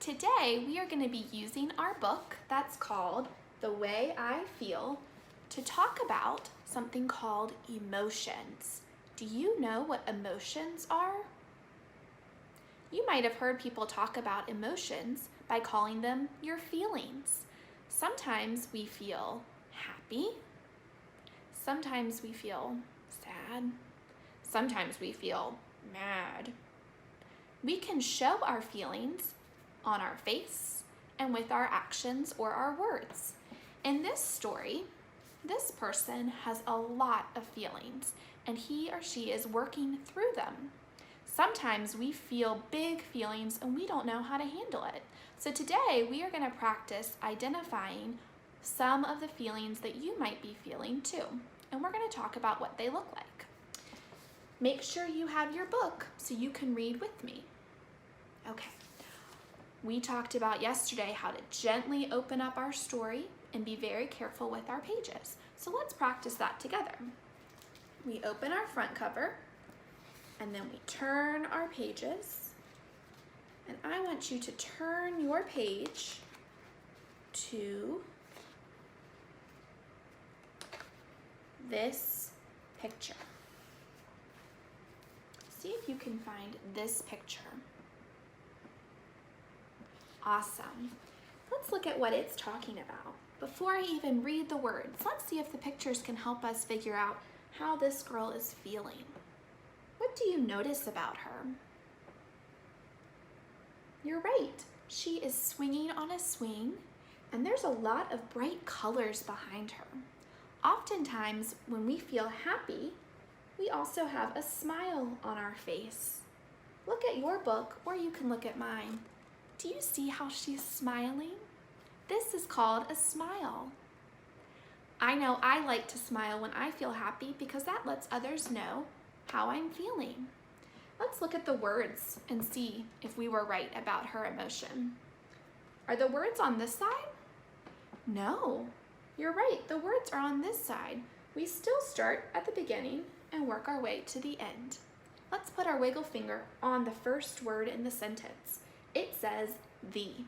today we are going to be using our book that's called The Way I Feel to talk about something called emotions. Do you know what emotions are? You might have heard people talk about emotions by calling them your feelings. Sometimes we feel happy. Sometimes we feel sad. Sometimes we feel mad. We can show our feelings on our face and with our actions or our words. In this story, this person has a lot of feelings and he or she is working through them. Sometimes we feel big feelings and we don't know how to handle it. So today we are going to practice identifying some of the feelings that you might be feeling too. And we're going to talk about what they look like. Make sure you have your book so you can read with me. Okay. We talked about yesterday how to gently open up our story and be very careful with our pages. So let's practice that together. We open our front cover and then we turn our pages. And I want you to turn your page to this picture. See if you can find this picture. Awesome. Let's look at what it's talking about. Before I even read the words, let's see if the pictures can help us figure out how this girl is feeling. What do you notice about her? You're right. She is swinging on a swing, and there's a lot of bright colors behind her. Oftentimes, when we feel happy, we also have a smile on our face. Look at your book, or you can look at mine. Do you see how she's smiling? This is called a smile. I know I like to smile when I feel happy because that lets others know how I'm feeling. Let's look at the words and see if we were right about her emotion. Are the words on this side? No, you're right. The words are on this side. We still start at the beginning and work our way to the end. Let's put our wiggle finger on the first word in the sentence. It says the.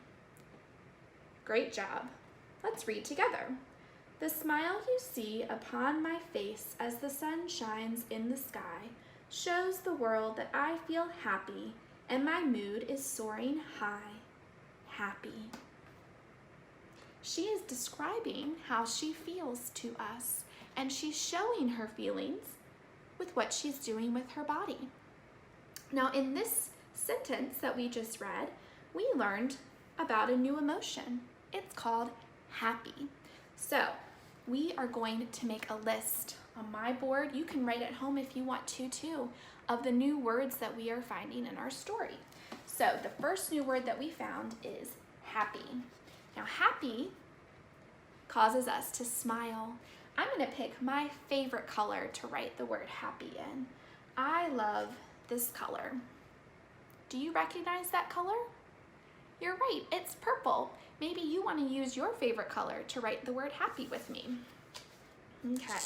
Great job. Let's read together. The smile you see upon my face as the sun shines in the sky shows the world that I feel happy and my mood is soaring high. Happy. She is describing how she feels to us, and she's showing her feelings with what she's doing with her body. Now, in this sentence that we just read, we learned about a new emotion. It's called happy. So we are going to make a list on my board. You can write at home if you want to too, of the new words that we are finding in our story. So the first new word that we found is happy. Now happy causes us to smile. I'm going to pick my favorite color to write the word happy in. I love this color. Do you recognize that color? You're right, it's purple. Maybe you want to use your favorite color to write the word happy with me. Okay,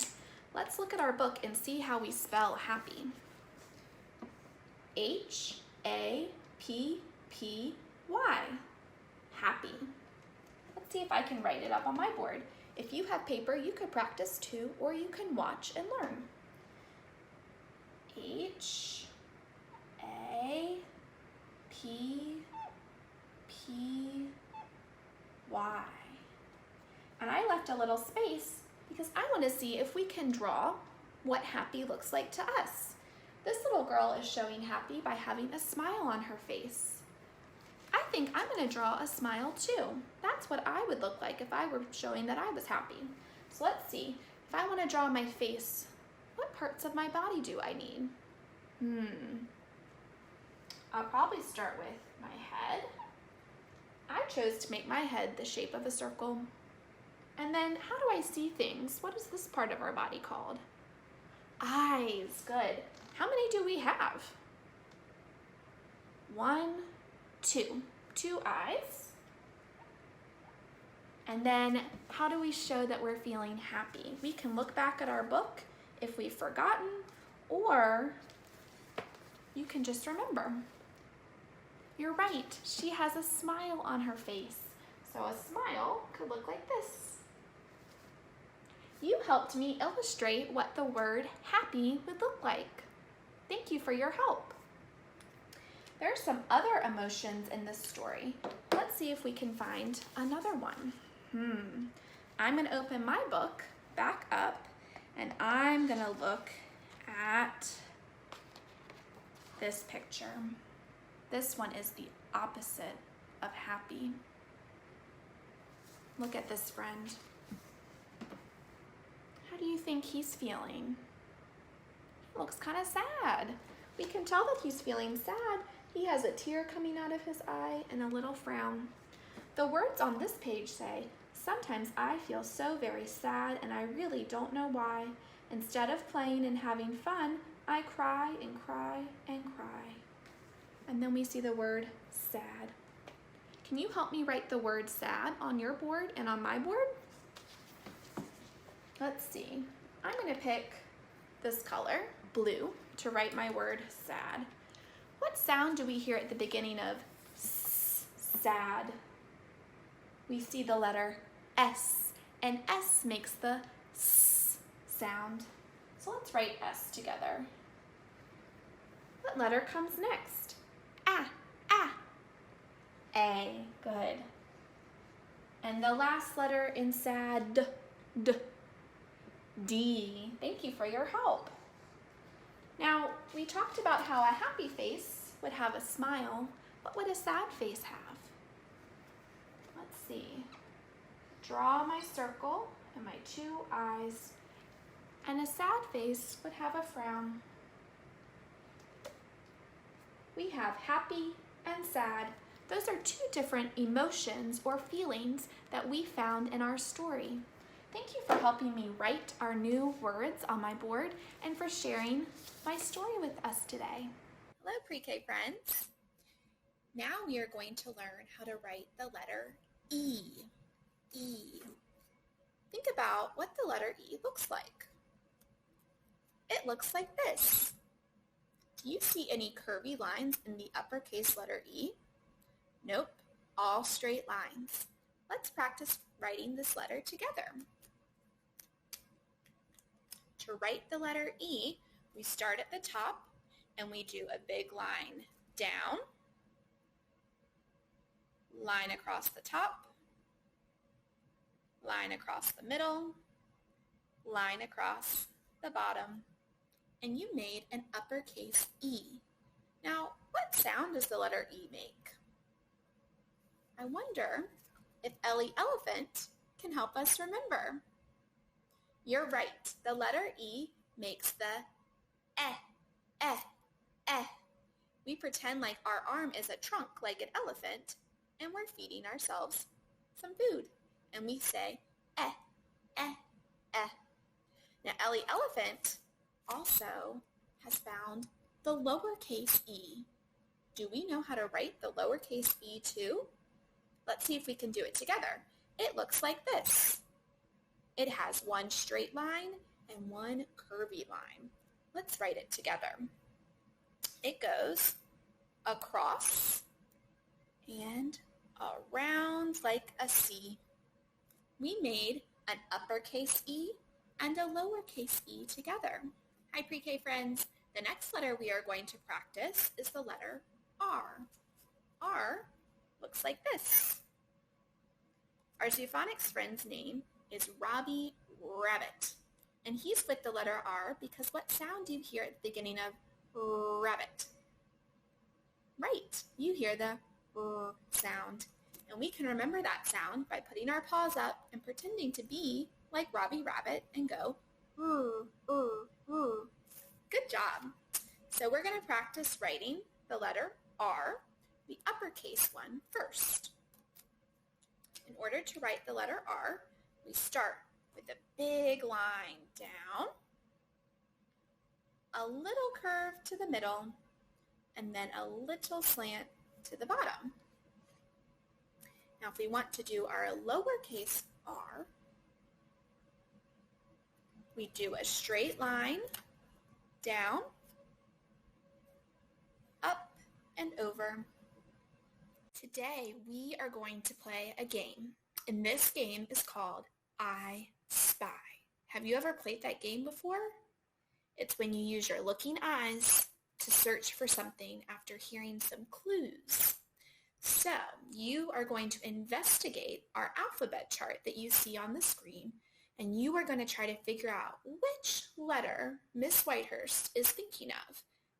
let's look at our book and see how we spell happy. H-A-P-P-Y, happy. Let's see if I can write it up on my board. If you have paper, you could practice too, or you can watch and learn. H-A-P-P-Y. And I left a little space because I want to see if we can draw what happy looks like to us. This little girl is showing happy by having a smile on her face. I think I'm going to draw a smile too. That's what I would look like if I were showing that I was happy. So let's see. If I want to draw my face, what parts of my body do I need? I'll probably start with my head. I chose to make my head the shape of a circle. And then how do I see things? What is this part of our body called? Eyes. Good. How many do we have? 1, 2. 2 eyes. And then how do we show that we're feeling happy? We can look back at our book if we've forgotten, or you can just remember. you're right. She has a smile on her face. So a smile could look like this. You helped me illustrate what the word happy would look like. Thank you for your help. There are some other emotions in this story. Let's see if we can find another one. I'm going to open my book back up and I'm going to look at this picture. This one is the opposite of happy. Look at this friend. How do you think he's feeling? He looks kind of sad. We can tell that he's feeling sad. He has a tear coming out of his eye and a little frown. The words on this page say, "Sometimes I feel so very sad and I really don't know why. Instead of playing and having fun, I cry and cry and cry." And then we see the word sad. Can you help me write the word sad on your board and on my board? Let's see. I'm going to pick this color, blue, to write my word sad. What sound do we hear at the beginning of sad? We see the letter S, and S makes the S sound. So let's write S together. What letter comes next? A, good. And the last letter in sad, D. Thank you for your help. Now, we talked about how a happy face would have a smile. What would a sad face have? Let's see. Draw my circle and my two eyes. And a sad face would have a frown. We have happy and sad. Those are two different emotions or feelings that we found in our story. Thank you for helping me write our new words on my board and for sharing my story with us today. Hello, pre-K friends. Now we are going to learn how to write the letter E. E. Think about what the letter E looks like. It looks like this. Do you see any curvy lines in the uppercase letter E? Nope, all straight lines. Let's practice writing this letter together. To write the letter E, we start at the top and we do a big line down, line across the top, line across the middle, line across the bottom, and you made an uppercase E. Now, what sound does the letter E make? I wonder if Ellie Elephant can help us remember. You're right. The letter E makes the eh. We pretend like our arm is a trunk-legged elephant and we're feeding ourselves some food. And we say eh. Now Ellie Elephant also has found the lowercase e. Do we know how to write the lowercase e too? Let's see if we can do it together. It looks like this. It has one straight line and one curvy line. Let's write it together. It goes across and around like a C. We made an uppercase E and a lowercase e together. Hi pre-K friends. The next letter we are going to practice is the letter R. R looks like this. Our Zoophonics friend's name is Robbie Rabbit. And he's with the letter R because what sound do you hear at the beginning of rabbit? Right, you hear the R sound. And we can remember that sound by putting our paws up and pretending to be like Robbie Rabbit and go, Good job. So we're going to practice writing the letter R, the uppercase one, first. In order to write the letter R, we start with a big line down, a little curve to the middle, and then a little slant to the bottom. Now if we want to do our lowercase r, we do a straight line down, up, and over. Today we are going to play a game, and this game is called I Spy. Have you ever played that game before? It's when you use your looking eyes to search for something after hearing some clues. So you are going to investigate our alphabet chart that you see on the screen, and you are going to try to figure out which letter Miss Whitehurst is thinking of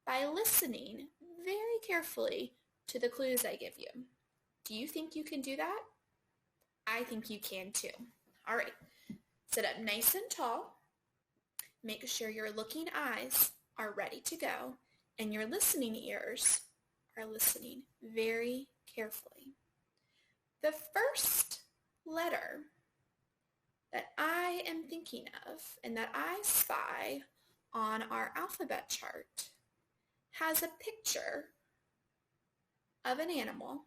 by listening very carefully to the clues I give you. Do you think you can do that? I think you can too. All right, sit up nice and tall. Make sure your looking eyes are ready to go and your listening ears are listening very carefully. The first letter that I am thinking of and that I spy on our alphabet chart has a picture of an animal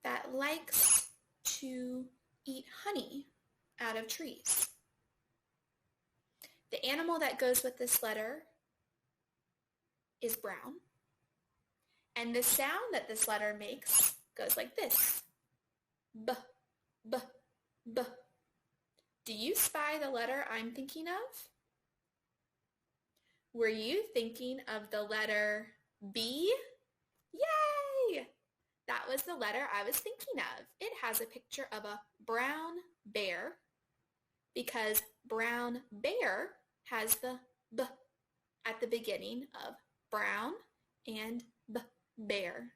that likes to eat honey out of trees. The animal that goes with this letter is brown, and the sound that this letter makes goes like this: B, B, B. Do you spy the letter I'm thinking of? Were you thinking of the letter B? Yay! That was the letter I was thinking of. It has a picture of a brown bear because brown bear has the B at the beginning of brown and bear.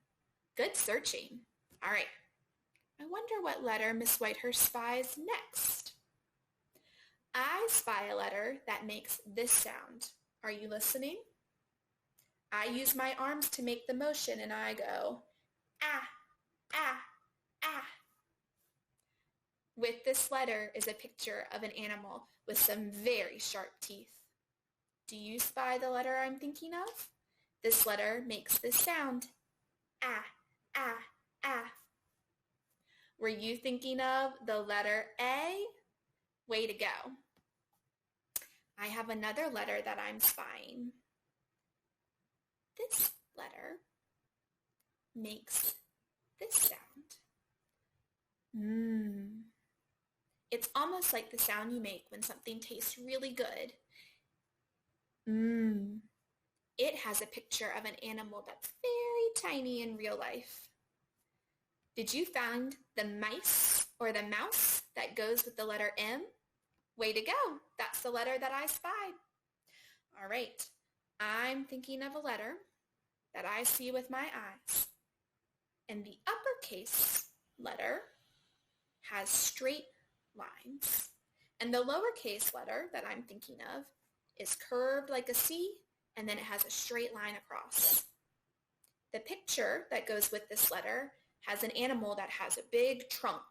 Good searching. All right. I wonder what letter Miss Whitehurst spies next. I spy a letter that makes this sound. Are you listening? I use my arms to make the motion and I go, ah, ah, ah. With this letter is a picture of an animal with some very sharp teeth. Do you spy the letter I'm thinking of? This letter makes this sound, ah, ah, ah. Were you thinking of the letter A? Way to go. I have another letter that I'm spying. This letter makes this sound. It's almost like the sound you make when something tastes really good. It has a picture of an animal that's very tiny in real life. Did you find the mice or the mouse that goes with the letter M? Way to go. That's the letter that I spied. All right. I'm thinking of a letter that I see with my eyes. And the uppercase letter has straight lines. And the lowercase letter that I'm thinking of is curved like a C, and then it has a straight line across. The picture that goes with this letter has an animal that has a big trunk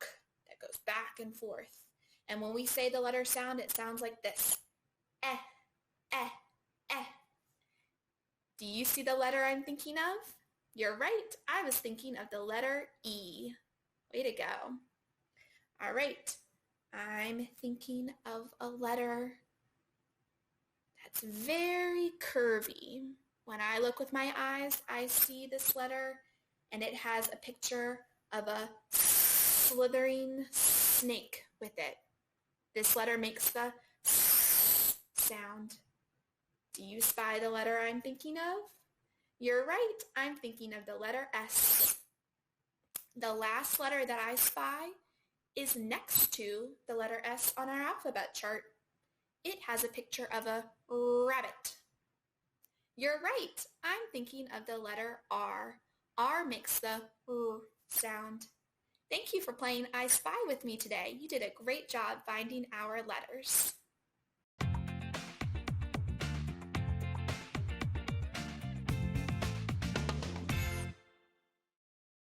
that goes back and forth. And when we say the letter sound, it sounds like this. Eh, eh, eh. Do you see the letter I'm thinking of? You're right. I was thinking of the letter E. Way to go. All right. I'm thinking of a letter that's very curvy. When I look with my eyes, I see this letter, and it has a picture of a slithering snake with it. This letter makes the sound. Do you spy the letter I'm thinking of? You're right. I'm thinking of the letter S. The last letter that I spy is next to the letter S on our alphabet chart. It has a picture of a rabbit. You're right. I'm thinking of the letter R. R makes the R sound. Thank you for playing I Spy with me today. You did a great job finding our letters.